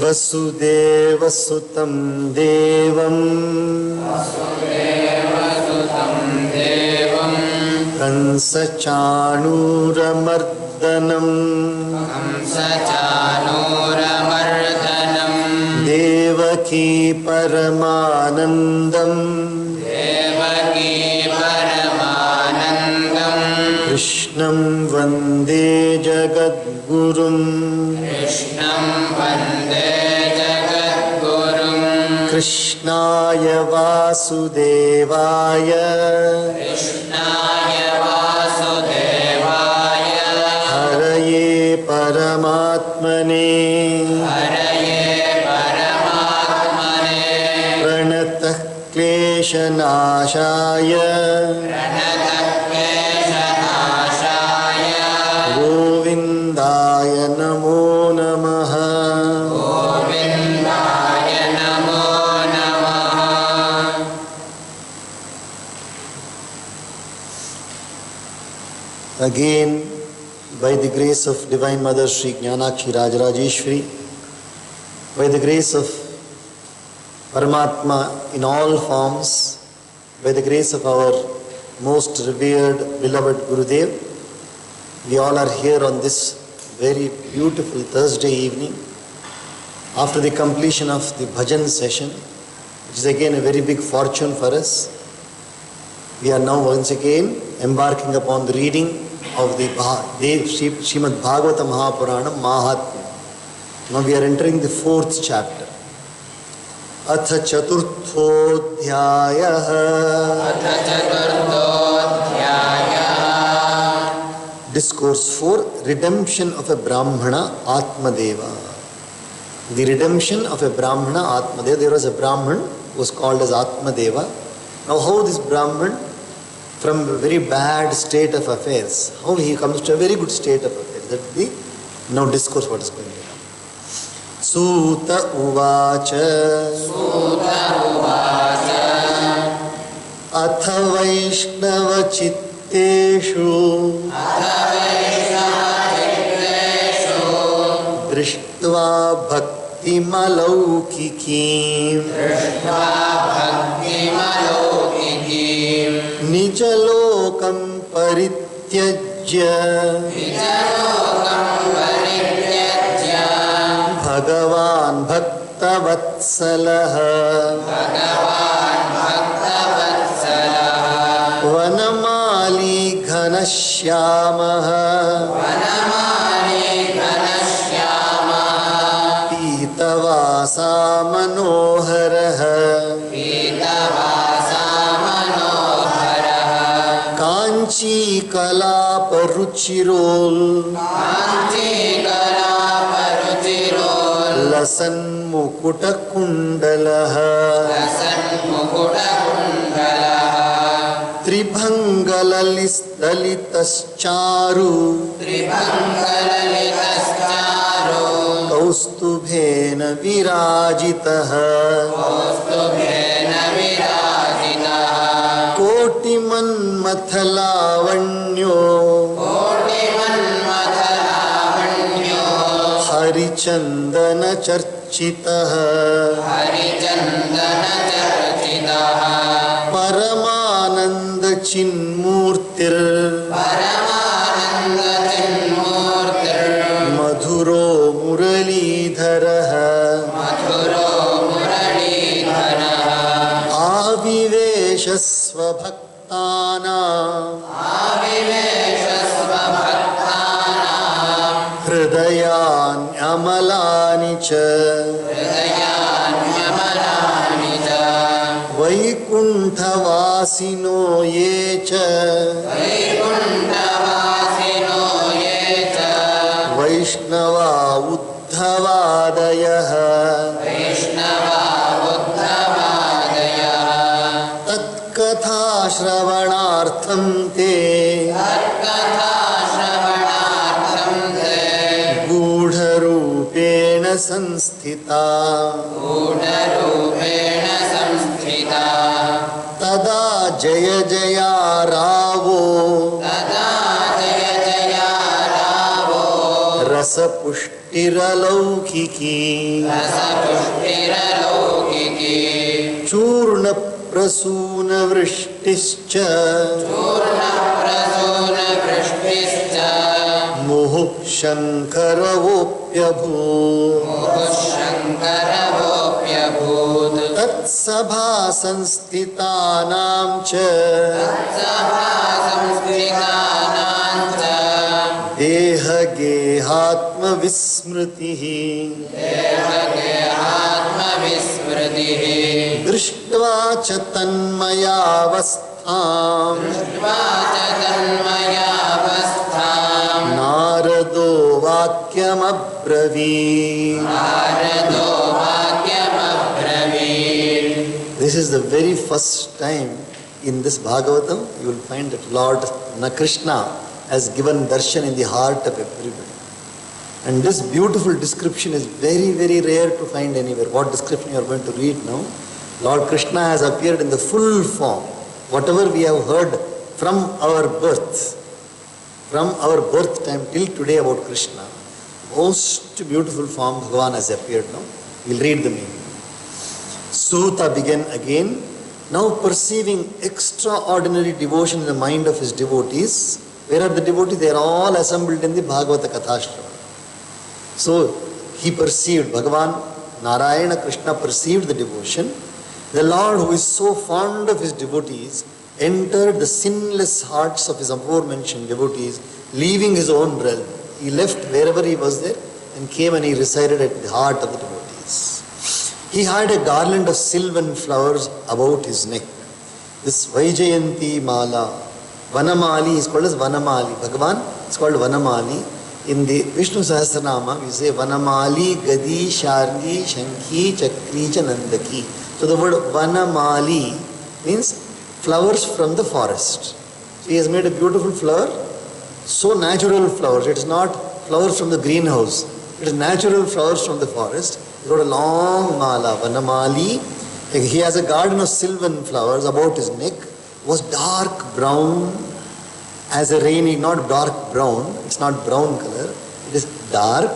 वसुदेवसुतं देवं कंसचाणूरमर्दनं देवकी परमानन्दं कृष्णं वन्दे जगद्गुरुं कृष्णाय वासुदेवाय हरये परमात्मने प्रणतः क्लेशनाशाय गोविन्दाय नमो नमः। Again, by the grace of Divine Mother Sri Jnanakshi Rajarajeshwari, by the grace of Paramatma in all forms, by the grace of our most revered, beloved Gurudev, we all are here on this very beautiful Thursday evening after the completion of the bhajan session, which is again a very big fortune for us. We are now once again embarking upon the reading of the Srimad Bhagavata Mahapurana Mahatmya. Now we are entering the 4th chapter. Atha Chaturthodhyayah. Discourse 4, redemption of a Brahmana Atmadeva. The redemption of a Brahmana Atmadeva. There was a Brahman who was called as Atmadeva. Now how this Brahman, from a very bad state of affairs, how he comes to a very good state of affairs. That is the now discourse what is going on. Suta Uvacha Atha Vaishnava Chitteshu Drishtva Bhakti Malaukikim Nijalokam Parityajya Bhagavan Bhaktavatsalaha Vanamali Ghanashyamaha Pitavasa Manoharaha Kanchi Kalaparuchirol Lasan Mukuta Kundalaha Tribhangalalisdalitascharu Kaustubhena Virajitaha Kotiman Mathalavanyo Harichandana Charchitaha Paramananda Chinmurtir Madhuro Muralidharaha Avivesha Svabhaktana Hridayan Amalani Cha Vaikunthavasino Yecha Vaishnava Uddhavadayaha Tatkatha Shravanartham Te Gudharupena Sanstita Tada Jaya Jaya Ravo Rasa Pushti रसपुष्टिरलौकिकी चूर्णप्रसूनवृष्टिश्च मुहुः शङ्करवोऽप्यभूत् तत्सभा संस्थितानां च देहगेहात्मविस्मृतिः दृष्ट्वा च तन्मयावस्थाम् नारदो वाक्यमब्रवीत्. This is the very first time in this Bhagavatam you will find that Lord Krishna has given darshan in the heart of everybody. And this beautiful description is very, very rare to find anywhere. What description you are going to read now? Lord Krishna has appeared in the full form. Whatever we have heard from our birth time till today about Krishna, most beautiful form Bhagavan has appeared now. We'll read the meaning. Suta began again, now perceiving extraordinary devotion in the mind of his devotees. Where are the devotees? They are all assembled in the Bhagavata Kathashravana. So he perceived, Bhagavan, Narayana Krishna perceived the devotion. The Lord, who is so fond of his devotees, entered the sinless hearts of his aforementioned devotees, leaving his own realm. He left wherever he was there and came and he resided at the heart of the devotees. He had a garland of sylvan flowers about his neck. This Vaijayanti Mala, Vanamali is called as Vanamali. Bhagavan is called Vanamali. In the Vishnu Sahasranama, we say Vanamali, Gadi, Shargi, Shankhi, Chakri, Nandaki. So the word Vanamali means flowers from the forest. So he has made a beautiful flower, so natural flowers. It is not flowers from the greenhouse. It is natural flowers from the forest. He got a long mala, Vanamali. He has a garden of sylvan flowers about his neck. Was dark brown as a rainy, not dark brown, it's not brown color, it is dark,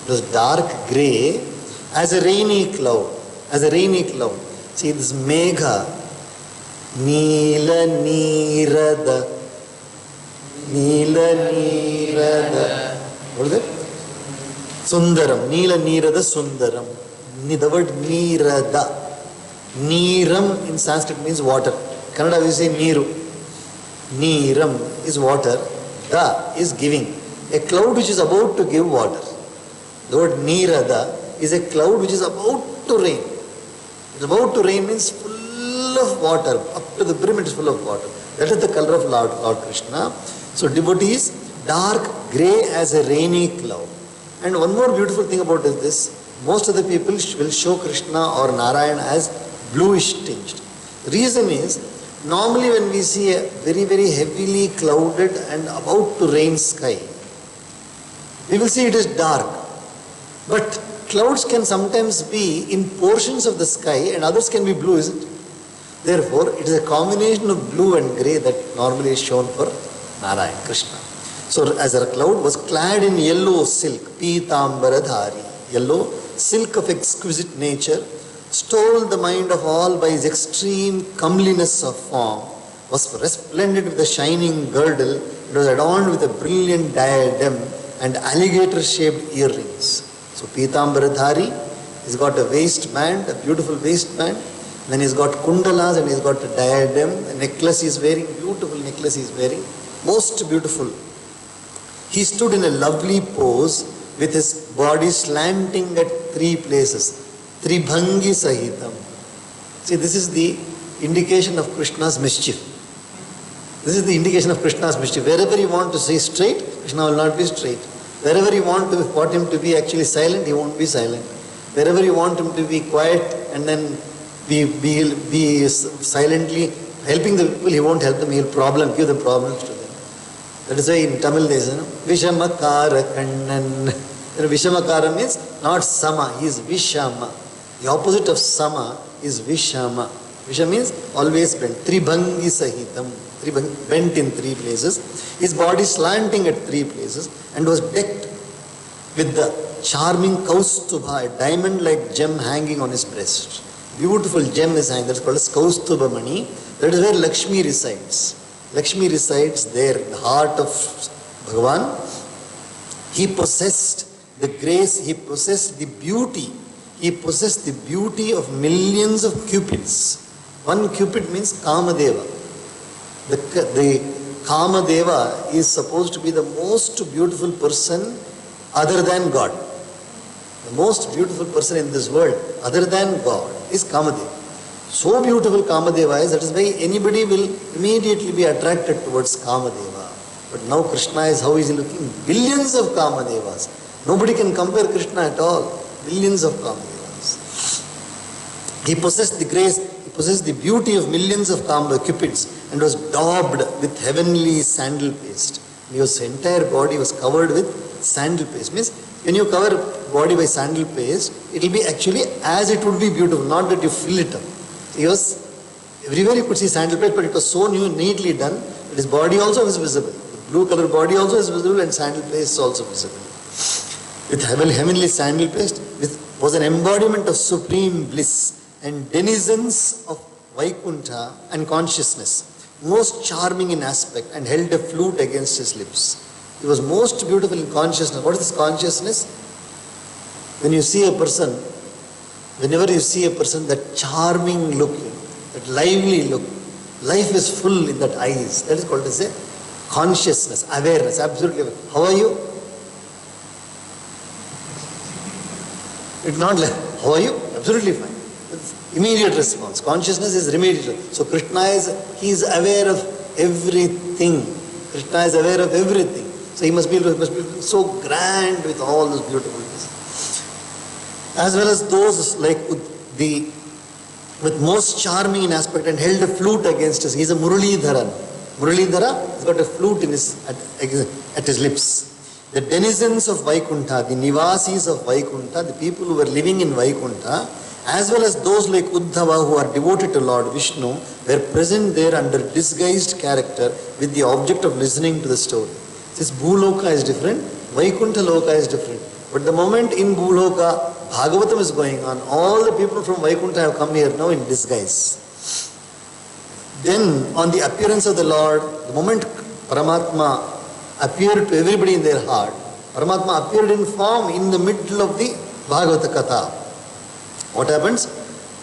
it was dark grey as a rainy cloud, See this Megha, Neela Neerada, what is it? Sundaram, Neela Neerada Sundaram. The word Neerada, Neeram in Sanskrit means water. Kannada we say Neeru. Neeram is water, Da is giving. A cloud which is about to give water. The word Neerada is a cloud which is about to rain. It's about to rain means full of water. Up to the brim it is full of water. That is the color of Lord Krishna. So devotees, dark grey as a rainy cloud. And one more beautiful thing about this, most of the people will show Krishna or Narayana as bluish tinged. The reason is, normally when we see a very, very heavily clouded and about to rain sky, we will see it is dark. But clouds can sometimes be in portions of the sky and others can be blue, isn't it? Therefore, it is a combination of blue and grey that normally is shown for Narayana, Krishna. So, as a cloud was clad in yellow silk, Pitambaradhari, yellow silk of exquisite nature, stole the mind of all by his extreme comeliness of form, was resplendent with a shining girdle, it was adorned with a brilliant diadem and alligator-shaped earrings. So Pitambaradhari, he's got a waistband, a beautiful waistband, then he's got kundalas and he's got a diadem, a necklace he's wearing, beautiful necklace he's wearing, most beautiful. He stood in a lovely pose with his body slanting at three places. Tribhangi Sahitam. See, this is the indication of Krishna's mischief. This is the indication of Krishna's mischief. Wherever you want to say straight, Krishna will not be straight. Wherever you want him to be actually silent, he won't be silent. Wherever you want him to be quiet and then be silently helping the people, he won't help them, he'll give them problems to them. That is why in Tamil there is Vishamakara Kannan. Vishamakara means not Sama, he is Vishama. The opposite of Sama is Vishama. Visha means always bent. Tribhangi Sahitam. Bent in three places. His body slanting at three places and was decked with the charming Kaustubha, a diamond-like gem hanging on his breast. Beautiful gem is hanging, that's called as Kaustubha Mani. That is where Lakshmi resides. Lakshmi resides there, in the heart of Bhagavan. He possessed the grace, he possessed the beauty. He possessed the beauty of millions of cupids. One cupid means Kamadeva. The Kamadeva is supposed to be the most beautiful person other than God. The most beautiful person in this world other than God is Kamadeva. So beautiful Kamadeva is, that is why anybody will immediately be attracted towards Kamadeva. But now Krishna is, how is he looking? Billions of Kamadevas. Nobody can compare Krishna at all. Billions of Kamadevas. He possessed the grace, he possessed the beauty of millions of cupids and was daubed with heavenly sandal paste. His entire body was covered with sandal paste. Means when you cover body by sandal paste, it will be actually as it would be beautiful, not that you fill it up. He was, everywhere you could see sandal paste, but it was so neatly done that his body also was visible. The blue color body also is visible and sandal paste is also visible. With heavenly sandal paste, was an embodiment of supreme bliss and denizens of Vaikuntha and consciousness, most charming in aspect, and held a flute against his lips. He was most beautiful in consciousness. What is this consciousness? When you see a person, whenever you see a person, that charming look, that lively look, life is full in that eyes. That is called as a consciousness, awareness, absolutely. How are you? It's not like, how are you? Absolutely fine. It's immediate response. Consciousness is immediate. So Krishna he is aware of everything. Krishna is aware of everything. So he must be so grand with all those beautiful things. As well as those like with most charming in aspect and held a flute against us. He is a Muralidharan. Muralidhara has got a flute in at his lips. The denizens of Vaikuntha, the Nivasis of Vaikuntha, the people who were living in Vaikuntha, as well as those like Uddhava who are devoted to Lord Vishnu, were present there under disguised character with the object of listening to the story. This Bhuloka is different, Vaikuntha Loka is different. But the moment in Bhuloka, Bhagavatam is going on, all the people from Vaikuntha have come here now in disguise. Then, on the appearance of the Lord, the moment Paramatma appeared to everybody in their heart, Paramatma appeared in form in the middle of the Bhagavata Katha. What happens?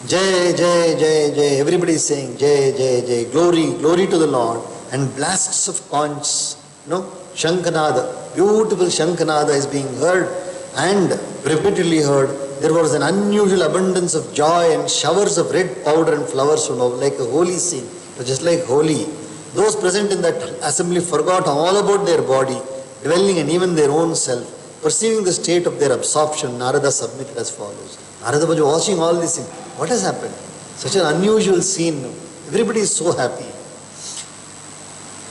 Jai, Jai, Jai, Jai. Everybody is saying Jai, Jai, Jai. Glory, glory to the Lord. And blasts of conchs, Shankhanada, beautiful Shankhanada is being heard and repeatedly heard. There was an unusual abundance of joy and showers of red powder and flowers, like a holy scene. Just like holy. Those present in that assembly forgot all about their body, dwelling in even their own self. Perceiving the state of their absorption, Narada submitted as follows. Narada was watching all this thing. What has happened? Such an unusual scene. Everybody is so happy.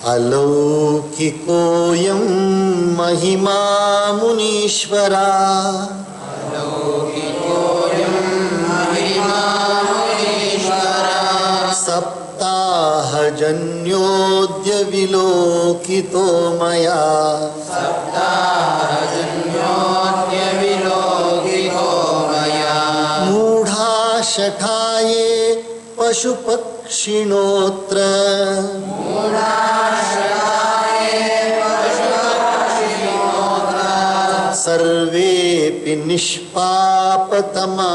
Alaukikoyam mahima munishvara. Alaukikoyam mahima munishvara. Saptahajanyodya vilokito maya. Saptahajanyodya vilokito maya. Mudha shataye pashupakshinotra. Mudha shataye pashupakshinotra. Sarvepi nishpapatama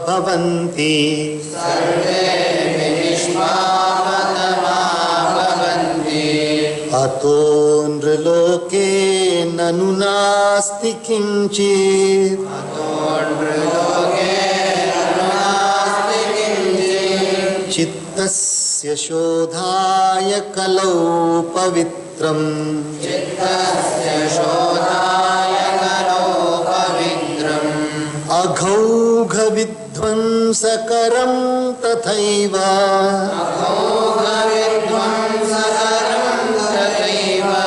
bhavanti. Sarvepi nishpapatama bhavanti. Ato nriloke nanu nasti kinchit. Ato nriloke nanu nasti kinchit. Chittasya shodhaya kalau pavitram. Chittasya shodhaya kalau pavitram. Aghaugha vidvansakaram tathaiva. Aghaugha vidvansakaram tathaiva.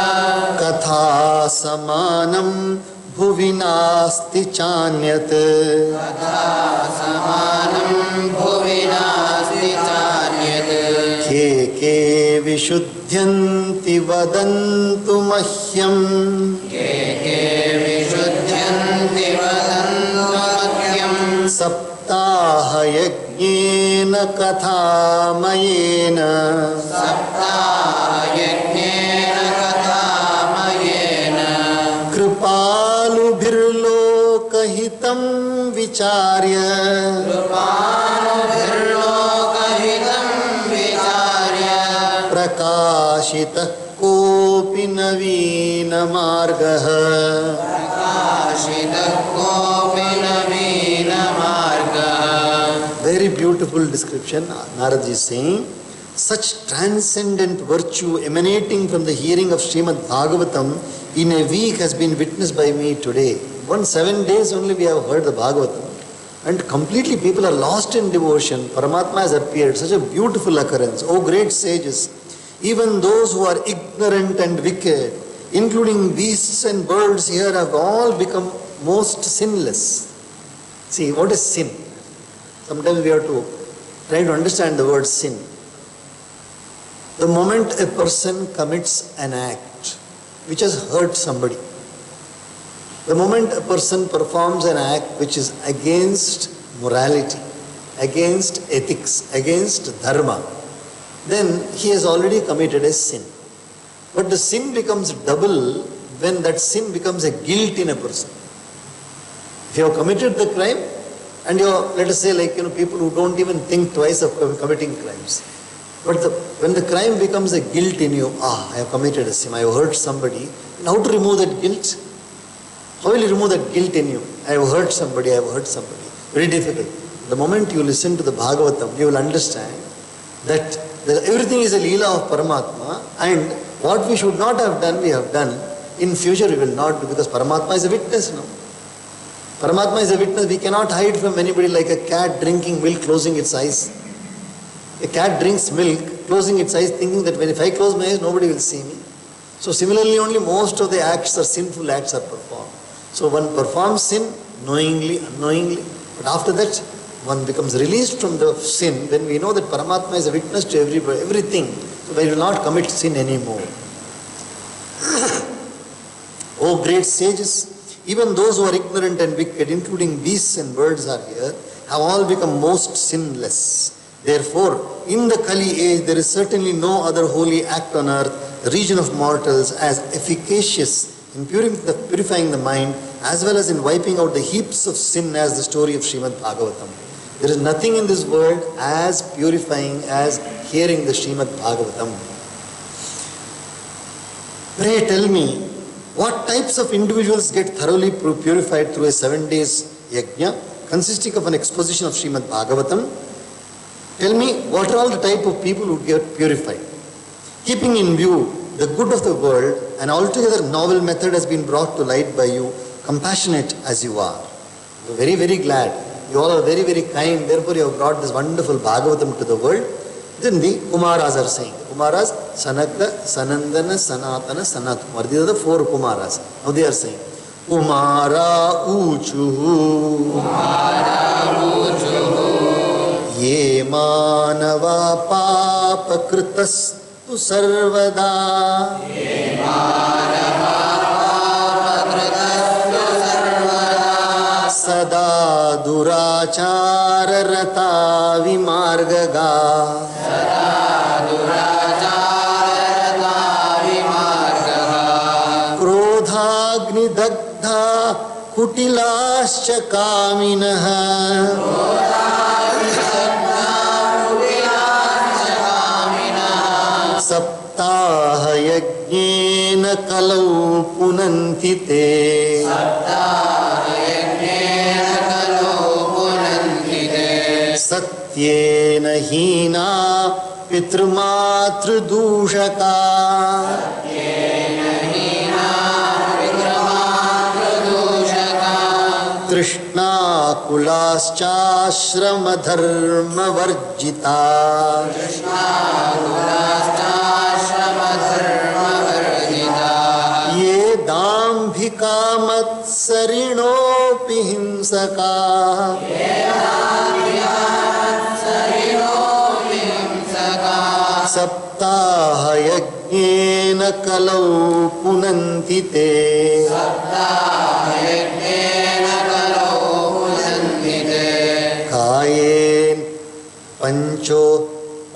Katha samanam bhuvi nasti chanyat. Katha samanam bhuvi nasti chanyat. Ke vishuddhyanti vadantu mahyam. Ke vishuddhyanti सप्ताहयज्ञेन कथामयेन कृपालुभिर्लोकहितं विचार्य प्रकाशितः कोऽपि नवीनमार्गः Very beautiful description. Narad ji is saying, such transcendent virtue emanating from the hearing of Srimad Bhagavatam in a week has been witnessed by me today. 7 days only we have heard the Bhagavatam. And completely people are lost in devotion. Paramatma has appeared. Such a beautiful occurrence. Oh great sages, even those who are ignorant and wicked, including beasts and birds here, have all become most sinless. See, what is sin? Sometimes we have to try to understand the word sin. The moment a person commits an act which has hurt somebody, the moment a person performs an act which is against morality, against ethics, against dharma, then he has already committed a sin. But the sin becomes double when that sin becomes a guilt in a person. If you have committed the crime, and let us say people who don't even think twice of committing crimes. But when the crime becomes a guilt in you, I have committed a sin, I have hurt somebody, and how to remove that guilt? How will you remove that guilt in you? I have hurt somebody, I have hurt somebody. Very difficult. The moment you listen to the Bhagavatam, you will understand that everything is a Leela of Paramatma, and what we should not have done, we have done. In future we will not do, because Paramatma is a witness now. Paramatma is a witness. We cannot hide from anybody like a cat drinking milk, closing its eyes. A cat drinks milk, closing its eyes, thinking that if I close my eyes, nobody will see me. So similarly, only most of the acts are sinful acts are performed. So one performs sin knowingly, unknowingly, but after that, one becomes released from the sin when we know that Paramatma is a witness to everything. So we will not commit sin anymore. Oh great sages, even those who are ignorant and wicked, including beasts and birds are here, have all become most sinless. Therefore, in the Kali age, there is certainly no other holy act on earth, the region of mortals, as efficacious in purifying the mind, as well as in wiping out the heaps of sin as the story of Srimad Bhagavatam. There is nothing in this world as purifying as hearing the Srimad Bhagavatam. Pray tell me, what types of individuals get thoroughly purified through a 7 days yajna consisting of an exposition of Srimad Bhagavatam? Tell me, what are all the type of people who get purified? Keeping in view the good of the world, an altogether novel method has been brought to light by you, compassionate as you are. We are very, very glad. You all are very, very kind. Therefore, you have brought this wonderful Bhagavatam to the world. Then the Kumaras are saying. Kumaras, Sanaka, Sanandana, Sanatana, Sanatkumar. These are the 4 Kumaras. Now they are saying, Kumara Uchuhu. Ye manava papa kritastu sarvada. Sada durachara rata vimargaga. Krodhagni dagdha kutilascha kaminaha. Saptaha yajnena kalau punanti te. Satyena hina pitrumatra dushaka. Trishna kulascha dharma varjita. Ye dambhika matsarinopi himsaka. Saptaha yajnena kalau punanti te.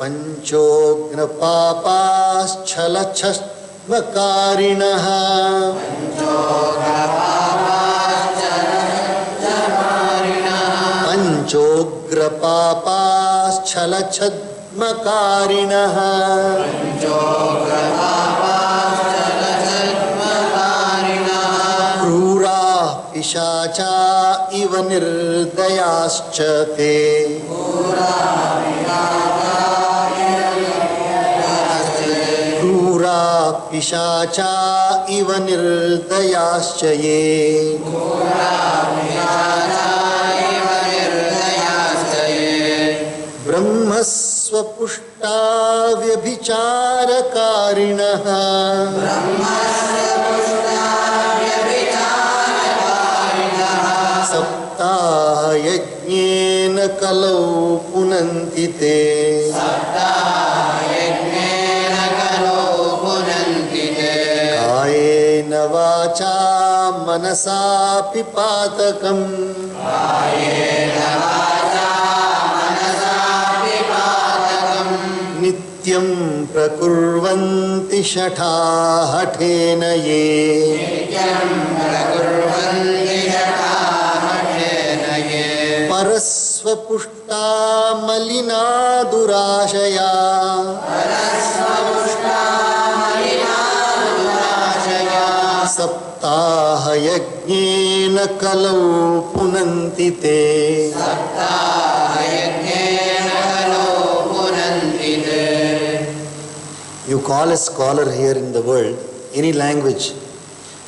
Panchogra papaschalasthmakarinah. Panchogra papaschalasthmakarinah. Krura pishacha iva nirdayascha te. Krura pishacha iva nirdayascha ye. Brahmasva pushta vyabhicharakarinaha. Saptaha yajnena kalau punanti te. Kayena vacha manasa pipatakam. Nityam prakurvanti shathahathena ye. Parasva pushta malina durashaya. Saptaha yajnena kalau punanti te. You call a scholar here in the world, any language,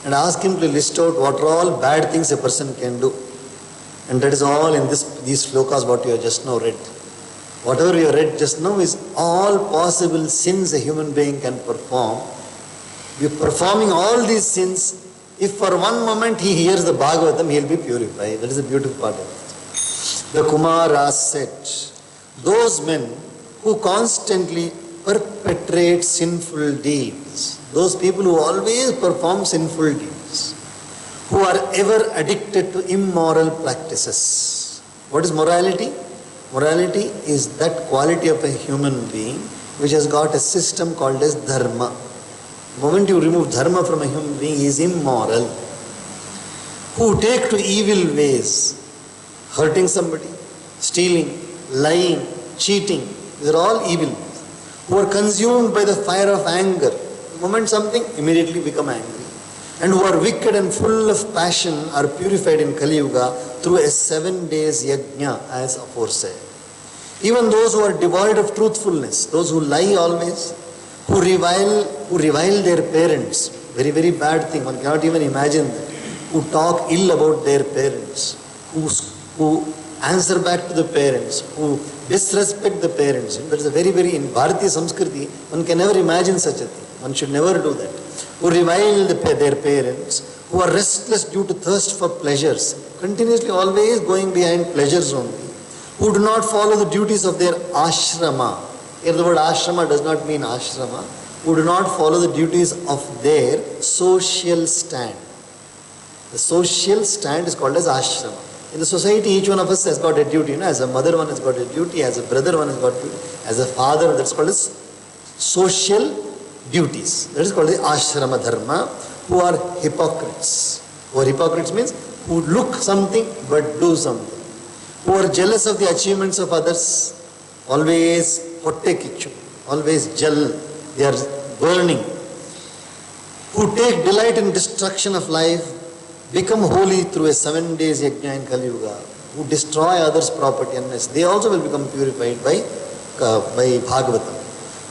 and ask him to list out what are all bad things a person can do. And that is all in these slokas what you have just now read. Whatever you read just now is all possible sins a human being can perform. You performing all these sins, if for one moment he hears the Bhagavatam, he will be purified. That is the beautiful part of it. The Kumaras said, those men who constantly perpetrate sinful deeds, those people who always perform sinful deeds, who are ever addicted to immoral practices. What is morality? Morality is that quality of a human being which has got a system called as dharma. The moment you remove dharma from a human being, he is immoral. Who take to evil ways, hurting somebody, stealing, lying, cheating, these are all evil. Who are consumed by the fire of anger. The moment something, immediately become angry. And who are wicked and full of passion are purified in Kali Yuga through a 7 days yajna as aforesaid. Even those who are devoid of truthfulness, those who lie always, who revile their parents, very, very bad thing, one cannot even imagine that, who talk ill about their parents, who answer back to the parents, who disrespect the parents. That is a very, very, in Bharatiya Samskriti, one can never imagine such a thing. One should never do that. Who revile their parents, who are restless due to thirst for pleasures, continuously always going behind pleasures only, who do not follow the duties of their ashrama. Here the word ashrama does not mean ashrama. Who do not follow the duties of their social stand. The social stand is called as ashrama. In the society, each one of us has got a duty. As a mother, one has got a duty. As a brother, one has got a duty. As a father, that's called as social duties. That is called the ashrama dharma. Who are hypocrites. Who are hypocrites means who look something but do something. Who are jealous of the achievements of others. Always hotte kichu. Always jal. They are burning. Who take delight in destruction of life. Become holy through a 7 days yajna in Kali Yuga, who destroy others' property and mess. They also will become purified by Bhagavatam.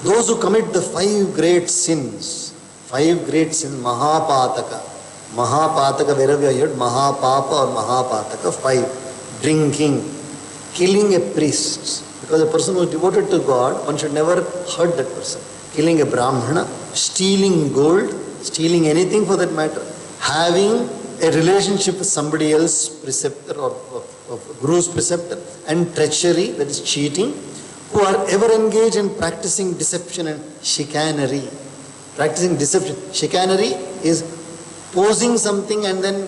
Those who commit the 5 great sins, Mahapataka. Mahapataka, wherever you heard, Mahapapa or Mahapataka, 5. Drinking, killing a priest. Because a person who is devoted to God, one should never hurt that person. Killing a Brahmana, stealing gold, stealing anything for that matter, having a relationship with somebody else, preceptor or guru's preceptor, and treachery, that is cheating, who are ever engaged in practicing deception and chicanery. Practicing deception. Chicanery is posing something and then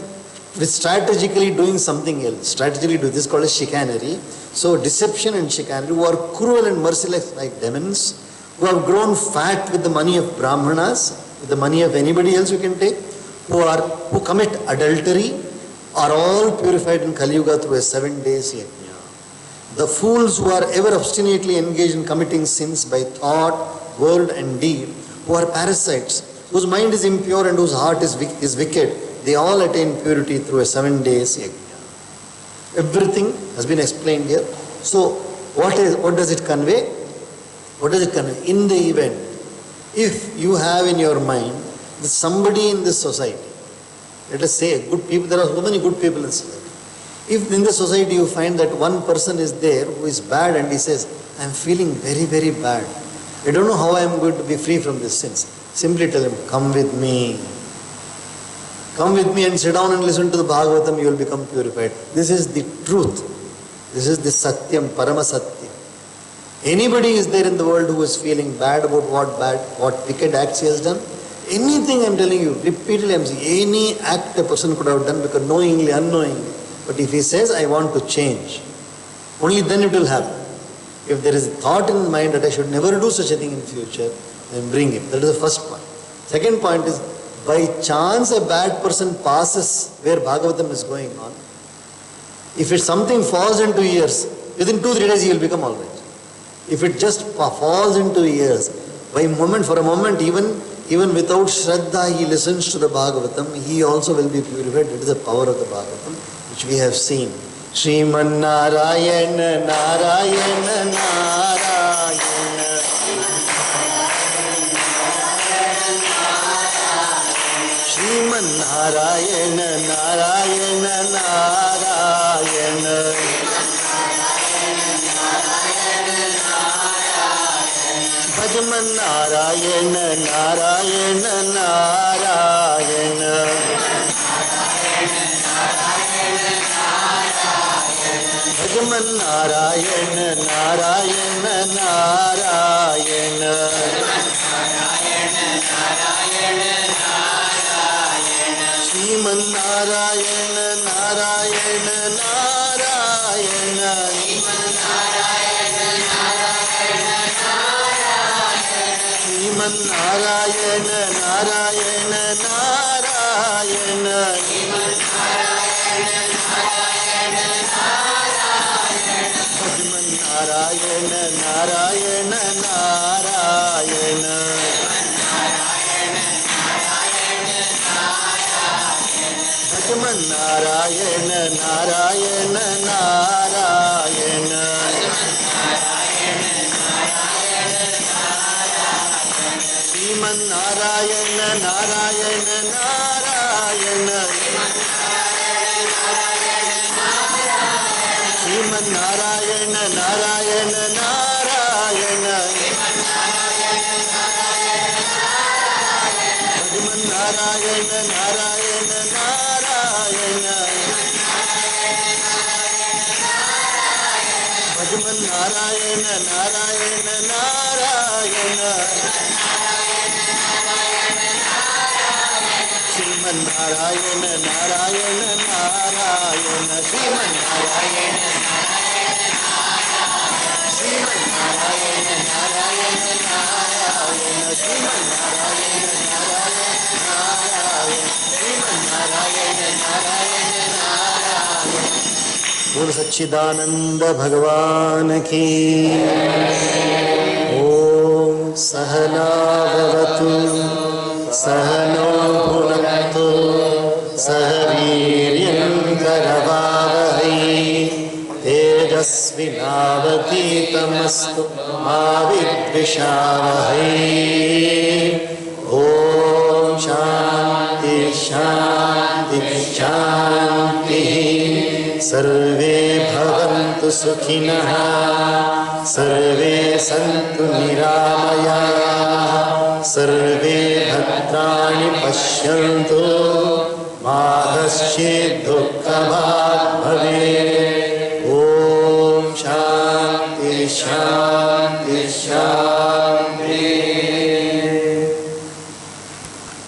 strategically doing something else. Strategically do this is called as chicanery. So deception and chicanery, who are cruel and merciless like demons, who have grown fat with the money of brahmanas, with the money of anybody else you can take, who commit adultery, are all purified in Kali Yuga through a 7 days yajna. The fools who are ever obstinately engaged in committing sins by thought, word and deed, who are parasites, whose mind is impure and whose heart is wicked, they all attain purity through a 7 days yajna. Everything has been explained here. So what does it convey? What does it convey? In the event, if you have in your mind that somebody in this society, let us say good people, there are so many good people in society. If in the society you find that one person is there who is bad and he says, I am feeling very, very bad. I don't know how I am going to be free from this sins. Simply tell him, come with me. Come with me and sit down and listen to the Bhagavatam, you will become purified. This is the truth. This is the Satyam, Parama Satyam. Anybody is there in the world who is feeling bad about what wicked acts he has done? Anything I am telling you, repeatedly I am saying, any act a person could have done because knowingly, unknowingly. But if he says, I want to change, only then it will happen. If there is a thought in mind that I should never do such a thing in future, then bring him. That is the first point. Second point is, by chance a bad person passes where Bhagavatam is going on, if it something falls into ears, within 2-3 days he will become alright. If it just falls into ears, for a moment, even without Shraddha, he listens to the Bhagavatam, he also will be purified. It is the power of the Bhagavatam, which we have seen. Shriman Narayana, Narayana, Narayana. Shriman Narayana, Narayana, Narayana. Bhajaman Narayana, Narayana, Narayana. Bhajaman Narayana, Narayana, Narayana. Shriman Narayana, Narayana, Narayana. Shriman Narayana, Narayana, Narayana. Bhajaman Narayana, Narayana, Narayana. Bhajaman Narayana, Narayana, Narayana. Shriman Narayana, Narayana, Narayana. Shriman Narayana, Narayana, Narayana. Bhajaman Narayana, Narayana, Narayana. Bhajaman Narayana, Narayana, Narayana. Shriman Narayana, Narayana, Narayana. Shriman Narayana, Shriman Narayana, Narayana, Narayana. Shriman Narayana, Narayana, Narayana. Shriman Narayana, Narayana, Narayana. Guru Sachidananda Bhagavan ki Om Sahana Bhavatu Sahano Bhunaktu Sahaviryam Karavavahai Tejasvinavaditamastu Mavidvishavahai Om Shanti Shanti Shanti Sarve Bhavantu Sukhinah Sarve Santu Niramaya Sarve Bhadrani Pashyantu Ma Kaschid Dukkha Bhavet